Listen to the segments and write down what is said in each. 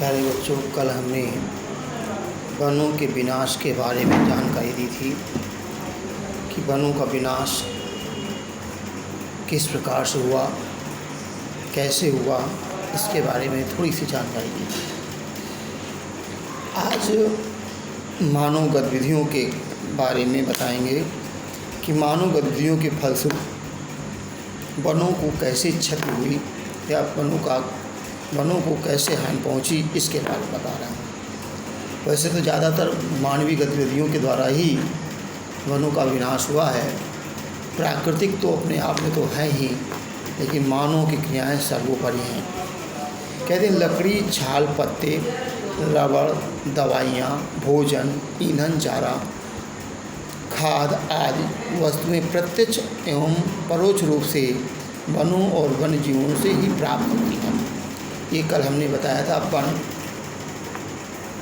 प्यारे बच्चों, कल हमने वनों के विनाश के बारे में जानकारी दी थी कि वनों का विनाश किस प्रकार से हुआ, कैसे हुआ, इसके बारे में थोड़ी सी जानकारी दी थी। आज मानव गतिविधियों के बारे में बताएंगे कि मानव गतिविधियों के फलस्वरूप वनों को कैसे क्षति हुई या वनों को कैसे हानि पहुंची, इसके बारे में बता रहे हैं। वैसे तो ज़्यादातर मानवीय गतिविधियों के द्वारा ही वनों का विनाश हुआ है। प्राकृतिक तो अपने आप में तो है ही, लेकिन मानव की क्रियाएं सर्वोपरि हैं। कहते हैं लकड़ी, छाल, पत्ते, रबड़, दवाइयाँ, भोजन, ईंधन, चारा, खाद आदि वस्तुएं प्रत्यक्ष एवं परोक्ष रूप से वनों और वन्य जीवों से ही प्राप्त होती हैं। ये कल हमने बताया था वन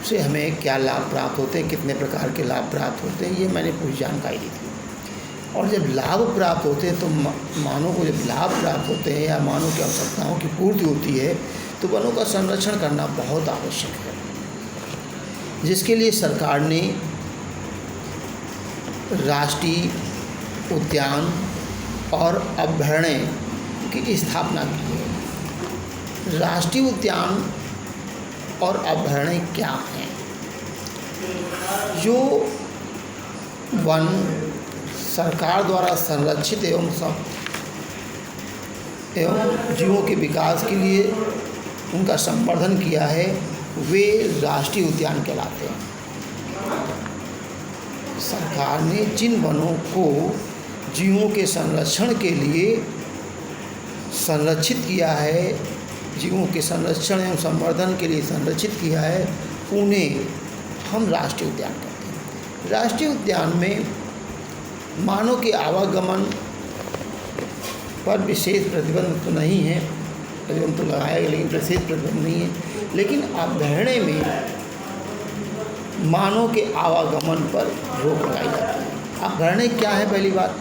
से हमें क्या लाभ प्राप्त होते हैं, कितने प्रकार के लाभ प्राप्त होते हैं, ये मैंने पूरी जानकारी दी थी। और जब लाभ प्राप्त होते हैं तो मानव को जब लाभ प्राप्त होते हैं या मानव की आवश्यकताओं की पूर्ति होती है तो वनों का संरक्षण करना बहुत आवश्यक है, जिसके लिए सरकार ने राष्ट्रीय उद्यान और अभयारण्य की स्थापना की है। राष्ट्रीय उद्यान और अभयारण्य क्या हैं? जो वन सरकार द्वारा संरक्षित एवं जीवों के विकास के लिए उनका संवर्धन किया है, वे राष्ट्रीय उद्यान कहलाते हैं। सरकार ने जिन वनों को जीवों के संरक्षण के लिए संरक्षित किया है, जीवों के संरक्षण एवं संवर्धन के लिए संरक्षित किया है, उन्हें हम राष्ट्रीय उद्यान कहते हैं। राष्ट्रीय उद्यान में मानव के आवागमन पर विशेष प्रतिबंध तो नहीं है, प्रतिबंध तो लगाया गया लेकिन विशेष प्रतिबंध नहीं है। लेकिन अभयारण्य में मानव के आवागमन पर रोक लगाई जाती है। अभयारण्य क्या है? पहली बात,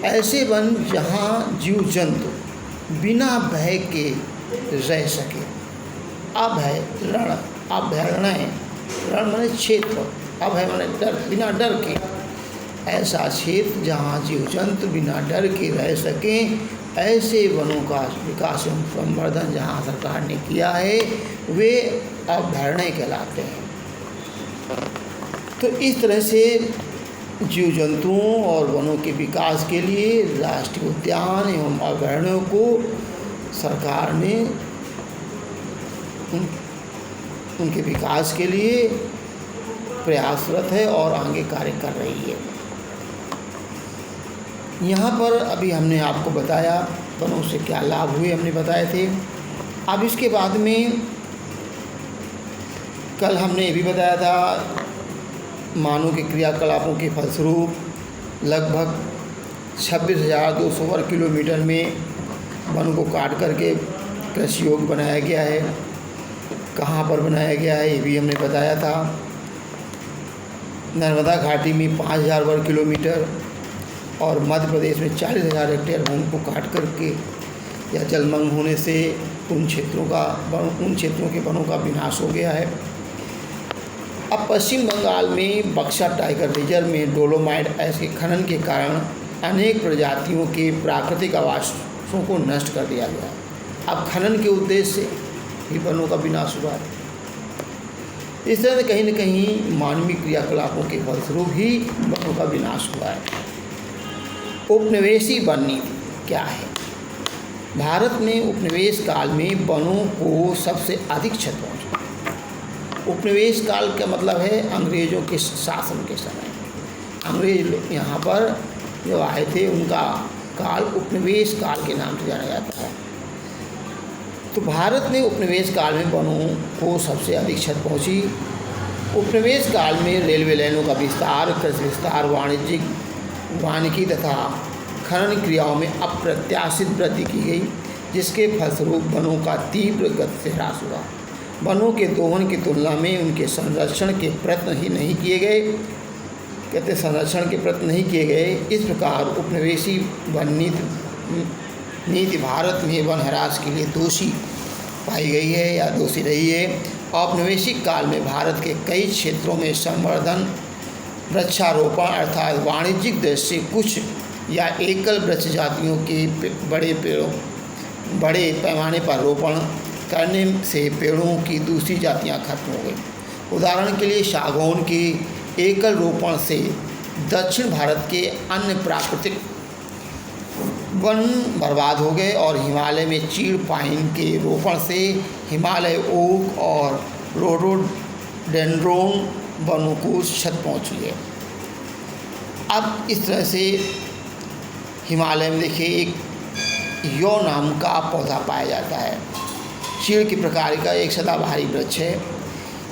ऐसे वन जहाँ जीव जंतु बिना भय के रह सके। अभयारण्य, रण माने क्षेत्र, अभय माने डर, बिना डर के। ऐसा क्षेत्र जहाँ जीव जंतु बिना डर के रह सकें, ऐसे वनों का विकास एवं संवर्धन जहाँ सरकार ने किया है, वे अभयारण्य कहलाते हैं। तो इस तरह से जीव जंतुओं और वनों के विकास के लिए राष्ट्रीय उद्यान एवं अभयारण्यों को सरकार ने उनके विकास के लिए प्रयासरत है और आगे कार्य कर रही है। यहाँ पर अभी हमने आपको बताया वनों से क्या लाभ हुए, हमने बताए थे। अब इसके बाद में कल हमने ये भी बताया था मानव के क्रियाकलापों के फलस्वरूप लगभग 26,200 वर्ग किलोमीटर में वन को काट करके कृषि योग्य बनाया गया है। कहाँ पर बनाया गया है ये भी हमने बताया था। नर्मदा घाटी में 5,000 वर्ग किलोमीटर और मध्य प्रदेश में 40,000 हेक्टेयर भूमि को काट करके या जलमग्न होने से उन क्षेत्रों के वनों का विनाश हो गया है। अब पश्चिम बंगाल में बक्सा टाइगर रिजर्व में डोलोमाइट ऐसे खनन के कारण अनेक प्रजातियों के प्राकृतिक आवासों को नष्ट कर दिया गया है। अब खनन के उद्देश्य से भी वनों का विनाश हुआ है। इस तरह से कहीं न कहीं मानवीय क्रियाकलापों के फलस्वरूप ही वनों का विनाश हुआ है। उपनिवेशी वन नीति क्या है? भारत में उपनिवेश काल में वनों को सबसे अधिक क्षति पहुँची। उपनिवेश काल का मतलब है अंग्रेज़ों के शासन के समय। अंग्रेज यहाँ पर जो आए थे उनका काल उपनिवेश काल के नाम से जाना जाता है। तो भारत में उपनिवेश काल में वनों को सबसे अधिक क्षति पहुँची। उपनिवेश काल में रेलवे लाइनों का विस्तार, कृषि विस्तार, वानिकी तथा खनन क्रियाओं में अप्रत्याशित वृद्धि की गई, जिसके फलस्वरूप वनों का तीव्र गति से ह्रास हुआ। वनों के दोहन की तुलना में उनके संरक्षण के प्रयत्न ही नहीं किए गए। कहते संरक्षण के प्रयत्न नहीं किए गए। इस प्रकार उपनिवेशी वन नीति भारत में वन ह्रास के लिए दोषी पाई गई है या दोषी रही है। औपनिवेशिक काल में भारत के कई क्षेत्रों में संवर्धन वृक्षारोपण अर्थात वाणिज्यिक दृष्टि से कुछ या एकल वृक्ष जातियों के बड़े पैमाने पर रोपण करने से पेड़ों की दूसरी जातियां खत्म हो गई। उदाहरण के लिए सागौन के एकल रोपण से दक्षिण भारत के अन्य प्राकृतिक वन बर्बाद हो गए और हिमालय में चीड़ पाइन के रोपण से हिमालय ओक और रोडोडेंड्रोन वनों को क्षति पहुँची है। अब इस तरह से हिमालय में देखिए एक यो नाम का पौधा पाया जाता है। चीड़ के प्रकार का एक सदाबहारी वृक्ष है।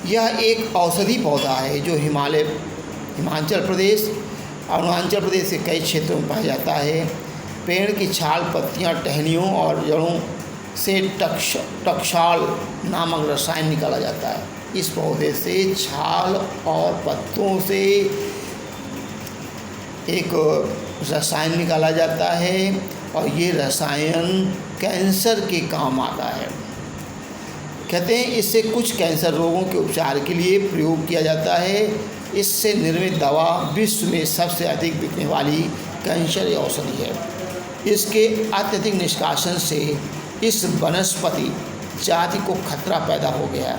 यह एक औषधि पौधा है जो हिमाचल प्रदेश अरुणाचल प्रदेश के कई क्षेत्रों में पाया जाता है। पेड़ की छाल, पत्तियां, टहनियों और जड़ों से टकसाल नामक रसायन निकाला जाता है। इस पौधे से छाल और पत्तों से एक रसायन निकाला जाता है और ये रसायन कैंसर के काम आता है। कहते हैं इससे कुछ कैंसर रोगों के उपचार के लिए प्रयोग किया जाता है। इससे निर्मित दवा विश्व में सबसे अधिक बिकने वाली कैंसर औषधि है। इसके अत्यधिक निष्कासन से इस वनस्पति जाति को खतरा पैदा हो गया।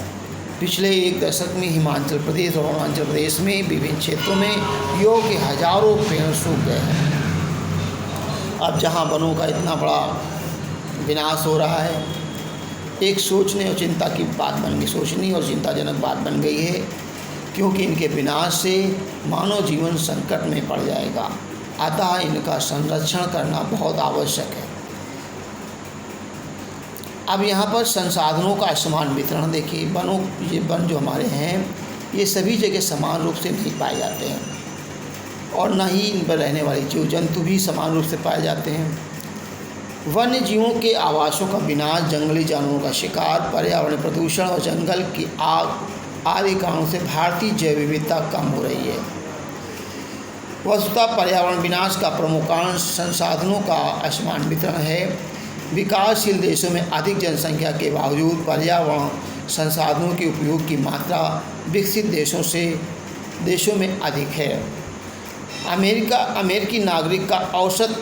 पिछले एक दशक में हिमाचल प्रदेश और अरुणाचल प्रदेश में विभिन्न क्षेत्रों में यो के हजारों पेड़ सूख गए हैं। अब जहां वनों का इतना बड़ा विनाश हो रहा है, एक सोचने और चिंता की बात बन गई, सोचनीय और चिंताजनक बात बन गई है, क्योंकि इनके विनाश से मानव जीवन संकट में पड़ जाएगा। अतः इनका संरक्षण करना बहुत आवश्यक है। अब यहाँ पर संसाधनों का समान वितरण देखिए। ये वन जो हमारे हैं ये सभी जगह समान रूप से नहीं पाए जाते हैं और न ही इन पर रहने वाले जीव जंतु भी समान रूप से पाए जाते हैं। वन्य जीवों के आवासों का विनाश, जंगली जानवरों का शिकार, पर्यावरण प्रदूषण और जंगल की आग आदि कारणों से भारतीय जैव विविधता कम हो रही है। वस्तुतः पर्यावरण विनाश का प्रमुख कारण संसाधनों का असमान वितरण है। विकासशील देशों में अधिक जनसंख्या के बावजूद पर्यावरण संसाधनों के उपयोग की मात्रा विकसित देशों में अधिक है। अमेरिकी नागरिक का औसत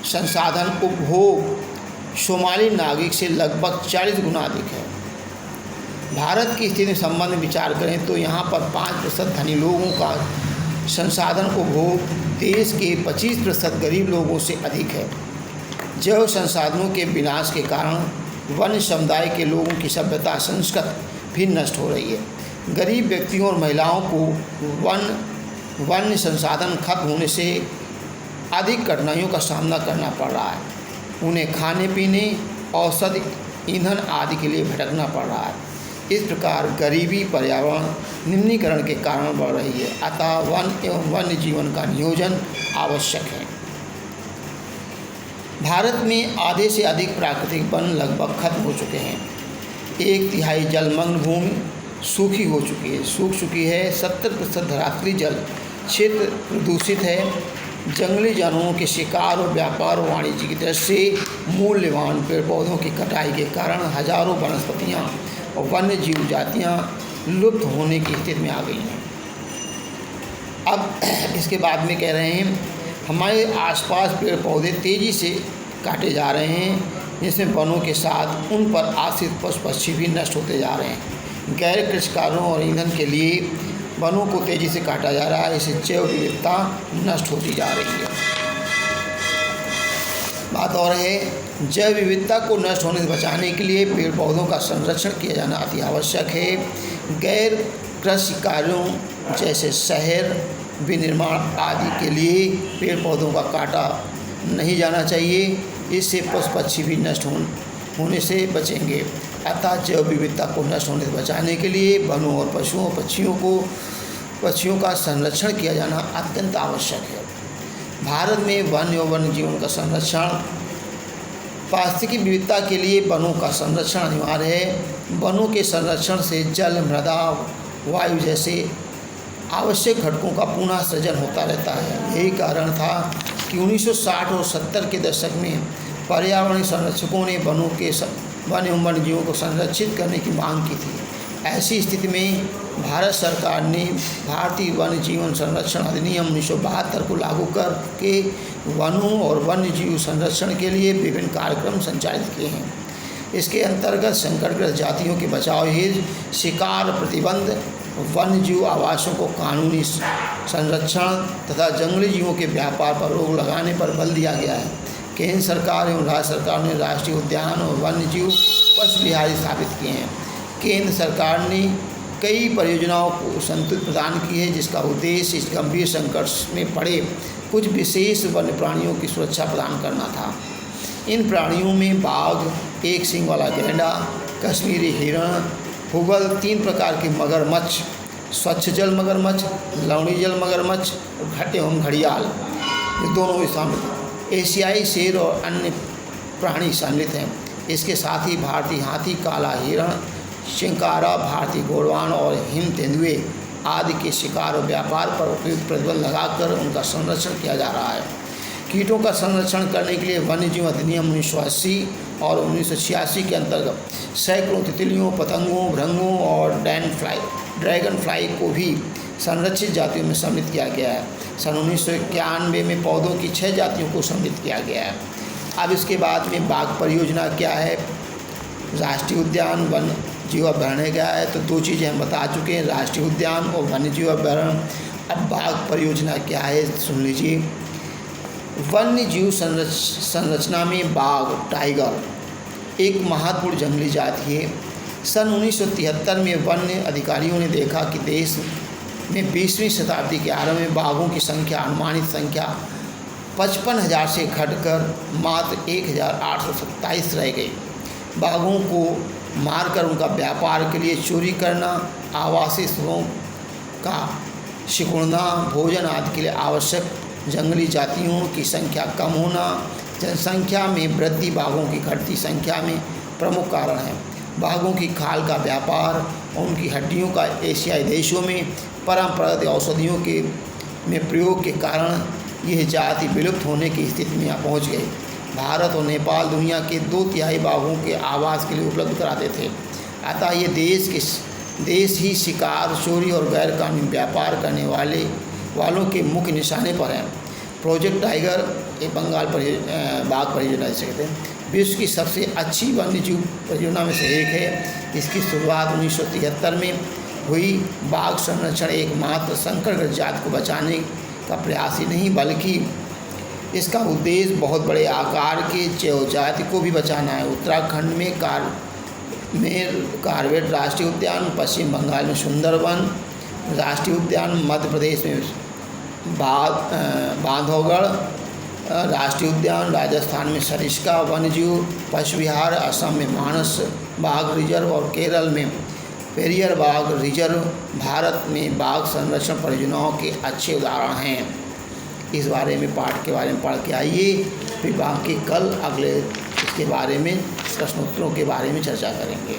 संसाधन उपभोग सोमाली नागरिक से लगभग 40 गुना अधिक है। भारत की स्थिति में संबंध में विचार करें तो यहाँ पर 5% धनी लोगों का संसाधन उपभोग देश के 25% गरीब लोगों से अधिक है। जैव संसाधनों के विनाश के कारण वन्य समुदाय के लोगों की सभ्यता संस्कृति भी नष्ट हो रही है। गरीब व्यक्तियों और महिलाओं को वन्य संसाधन खत्म होने से अधिक कठिनाइयों का सामना करना पड़ रहा है। उन्हें खाने पीने, औषधि, ईंधन आदि के लिए भटकना पड़ रहा है। इस प्रकार गरीबी पर्यावरण निम्नीकरण के कारण बढ़ रही है। अतः वन एवं वन्य जीवन का नियोजन आवश्यक है। भारत में आधे से अधिक प्राकृतिक वन लगभग खत्म हो चुके हैं। 1/3 जलमग्न भूमि सूख चुकी है। 70% धरातली जल क्षेत्र प्रदूषित है। जंगली जानवरों के शिकार और व्यापार और वाणिज्य की दृष्टि से मूल्यवान पेड़ पौधों की कटाई के कारण हजारों वनस्पतियाँ और वन्य जीव जातियाँ लुप्त होने की स्थिति में आ गई हैं। अब इसके बाद में कह रहे हैं हमारे आसपास पेड़ पौधे तेज़ी से काटे जा रहे हैं, जिसमें वनों के साथ उन पर आश्रित पशु पक्षी भी नष्ट होते जा रहे हैं। गैर कृषिकारों और ईंधन के लिए वनों को तेज़ी से काटा जा रहा है। इससे जैव विविधता नष्ट होती जा रही है। बात और है, जैव विविधता को नष्ट होने से बचाने के लिए पेड़ पौधों का संरक्षण किया जाना अति आवश्यक है। गैर कृषि कार्यों जैसे शहर विनिर्माण आदि के लिए पेड़ पौधों का काटा नहीं जाना चाहिए। इससे पशु पक्षी भी नष्ट होने से बचेंगे। अतः जैव विविधता को नष्ट होने से बचाने के लिए वनों और पशुओं पक्षियों का संरक्षण किया जाना अत्यंत आवश्यक है। भारत में वन एवं वन्य जीवन का संरक्षण, पारिस्थितिकी विविधता के लिए वनों का संरक्षण अनिवार्य है। वनों के संरक्षण से जल, मृदा, वायु जैसे आवश्यक घटकों का पुनः सृजन होता रहता है। यही कारण था कि 1960 और 70 के दशक में पर्यावरण संरक्षकों ने वनों के वन्य जीवों को संरक्षित करने की मांग की थी। ऐसी स्थिति में भारत सरकार ने भारतीय वन्य जीवन संरक्षण अधिनियम 1972 को लागू करके वनों और वन्य जीव संरक्षण के लिए विभिन्न कार्यक्रम संचालित किए हैं। इसके अंतर्गत संकटग्रस्त जातियों के बचाव हेतु शिकार प्रतिबंध, वन्य जीव आवासों को कानूनी संरक्षण तथा जंगली जीवों के व्यापार पर रोक लगाने पर बल दिया गया है। केंद्र सरकार एवं राज्य सरकार ने राष्ट्रीय उद्यान और वन्य जीव पशु विहार स्थापित किए हैं। केंद्र सरकार ने कई परियोजनाओं को संतुलित प्रदान की है, जिसका उद्देश्य इस गंभीर संकट में पड़े कुछ विशेष वन्य प्राणियों की सुरक्षा प्रदान करना था। इन प्राणियों में बाघ, एक सींग वाला गैंडा, कश्मीरी हिरण, हुगल, 3 प्रकार के मगरमच्छ, स्वच्छ जल मगरमच्छ, लवणीय जल मगरमच्छ एवं घड़ियाल, ये दोनों भी शामिल हैं। एशियाई शेर और अन्य प्राणी सम्मिलित हैं। इसके साथ ही भारतीय हाथी, काला हिरण, शिंकारा, भारतीय गोरवान और हिम तेंदुए आदि के शिकार और व्यापार पर उपयुक्त प्रतिबंध लगाकर उनका संरक्षण किया जा रहा है। कीटों का संरक्षण करने के लिए वन्य जीव अधिनियम 1980 और 1986 के अंतर्गत सैकड़ों तितलियों, पतंगों, भृंगों और ड्रैगन फ्लाई को भी संरक्षित जातियों में सम्मिलित किया गया है। सन 1991 में पौधों की 6 जातियों को सम्मिलित किया गया है। अब इसके बाद में बाघ परियोजना क्या है, राष्ट्रीय उद्यान, वन्य जीव अभयारण्य क्या है, तो 2 चीज़ें हम बता चुके हैं, राष्ट्रीय उद्यान और वन्य जीव अभयारण्य। अब बाघ परियोजना क्या है सुन लीजिए। वन्य जीव संरचना में बाघ, टाइगर एक महत्वपूर्ण जंगली जाति है। सन 1973 में वन्य अधिकारियों ने देखा कि देश में 20वीं शताब्दी के आरंभ में बाघों की संख्या, अनुमानित संख्या 55,000 से घटकर मात्र 1,827 रह गई। बाघों को मारकर उनका व्यापार के लिए चोरी करना, आवासीय स्थलों का सिकुड़ना, भोजन आदि के लिए आवश्यक जंगली जातियों की संख्या कम होना, जनसंख्या में वृद्धि बाघों की घटती संख्या में प्रमुख कारण है। बाघों की खाल का व्यापार और उनकी हड्डियों का एशियाई देशों में परंपरागत औषधियों के में प्रयोग के कारण यह जाति विलुप्त होने की स्थिति में पहुंच गई। भारत और नेपाल दुनिया के 2/3 बाघों के आवास के लिए उपलब्ध कराते थे। अतः ये देश ही शिकार, चोरी और गैर कानूनी व्यापार करने वालों के मुख्य निशाने पर हैं। प्रोजेक्ट टाइगर एक बंगाल बाघ परियोजना जिसे कहते हैं, विश्व की सबसे अच्छी वन्यजीव परियोजना में से एक है। इसकी शुरुआत 1973 में हुई। बाघ संरक्षण एकमात्र संकटग्रस्त जाति को बचाने का प्रयास ही नहीं, बल्कि इसका उद्देश्य बहुत बड़े आकार के जैव जाति को भी बचाना है। उत्तराखंड में कार्बेट राष्ट्रीय उद्यान, पश्चिम बंगाल में सुंदरवन राष्ट्रीय उद्यान, मध्य प्रदेश में बांधवगढ़ राष्ट्रीय उद्यान, राजस्थान में सरिस्का वन्यजीव पशु विहार, असम में मानस बाघ रिजर्व और केरल में पेरियर बाघ रिजर्व भारत में बाघ संरक्षण परियोजनाओं के अच्छे उदाहरण हैं। इस बारे में पाठ के बारे में पढ़ के आइए, फिर बाकी कल अगले इसके बारे में प्रश्नोत्तरों के बारे में चर्चा करेंगे।